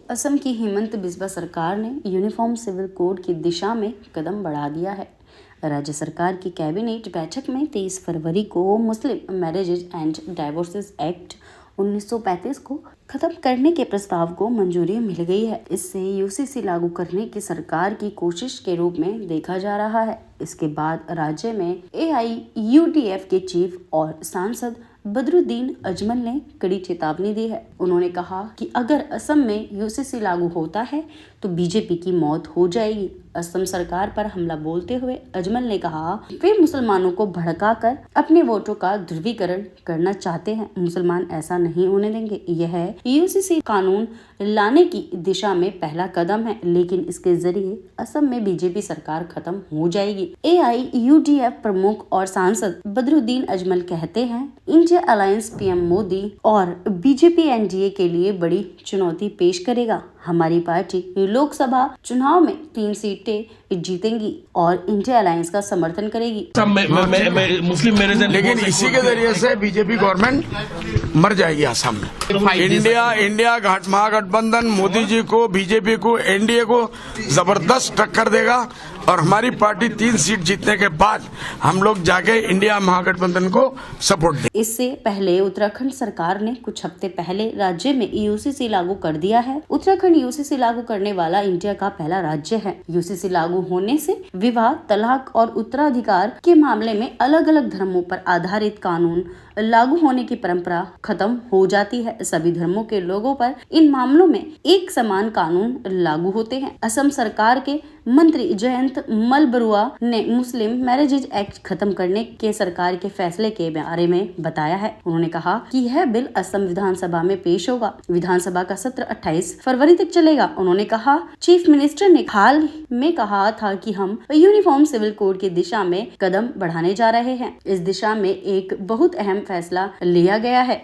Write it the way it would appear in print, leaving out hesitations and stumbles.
असम की हिमंत बिस्वा सरकार ने यूनिफॉर्म सिविल कोड की दिशा में कदम बढ़ा दिया है। राज्य सरकार की कैबिनेट बैठक में 23 फरवरी को मुस्लिम मैरिजेज एंड डाइवोर्सेस एक्ट 1935 को खत्म करने के प्रस्ताव को मंजूरी मिल गई है। इससे यूसीसी लागू करने की सरकार की कोशिश के रूप में देखा जा रहा है। इसके बाद राज्य में AIUDF के चीफ और सांसद बदरुद्दीन अजमल ने कड़ी चेतावनी दी है। उन्होंने कहा कि अगर असम में यूसीसी लागू होता है तो बीजेपी की मौत हो जाएगी। असम सरकार पर हमला बोलते हुए अजमल ने कहा वे मुसलमानों को भड़काकर अपने वोटों का ध्रुवीकरण करना चाहते हैं। मुसलमान ऐसा नहीं होने देंगे। यह यूसीसी कानून लाने की दिशा में पहला कदम है, लेकिन इसके जरिए असम में बीजेपी सरकार खत्म हो जाएगी। AIUDF प्रमुख और सांसद बदरुद्दीन अजमल कहते हैं इंडिया अलायंस PM मोदी और बीजेपी NDA के लिए बड़ी चुनौती पेश करेगा। हमारी पार्टी लोकसभा चुनाव में 3 सीटें जीतेंगी और इंडिया अलायंस का समर्थन करेगी। मुस्लिम लेकिन इसी के जरिए से बीजेपी गवर्नमेंट मर जाएगी असम में। इंडिया महागठबंधन मोदी जी को, बीजेपी को, NDA को जबरदस्त टक्कर देगा और हमारी पार्टी 3 सीट जीतने के बाद हम लोग जाके इंडिया महागठबंधन को सपोर्ट देंगे। इससे पहले उत्तराखंड सरकार ने कुछ हफ्ते पहले राज्य में यूसीसी लागू कर दिया है। उत्तराखंड यूसीसी लागू करने वाला इंडिया का पहला राज्य है। यूसीसी लागू होने से विवाह, तलाक और उत्तराधिकार के मामले में अलग अलग धर्मों पर आधारित कानून लागू होने की परंपरा खत्म हो जाती है। सभी धर्मों के लोगों पर इन मामलों में एक समान कानून लागू होते हैं। असम सरकार के मंत्री जयंत मलबरुआ ने मुस्लिम मैरिजेज एक्ट खत्म करने के सरकार के फैसले के बारे में बताया है। उन्होंने कहा कि यह बिल असम विधानसभा में पेश होगा। विधानसभा का सत्र 28 फरवरी तक चलेगा। उन्होंने कहा चीफ मिनिस्टर ने हाल में कहा था कि हम यूनिफॉर्म सिविल कोड की दिशा में कदम बढ़ाने जा रहे हैं। इस दिशा में एक बहुत अहम फैसला लिया गया है।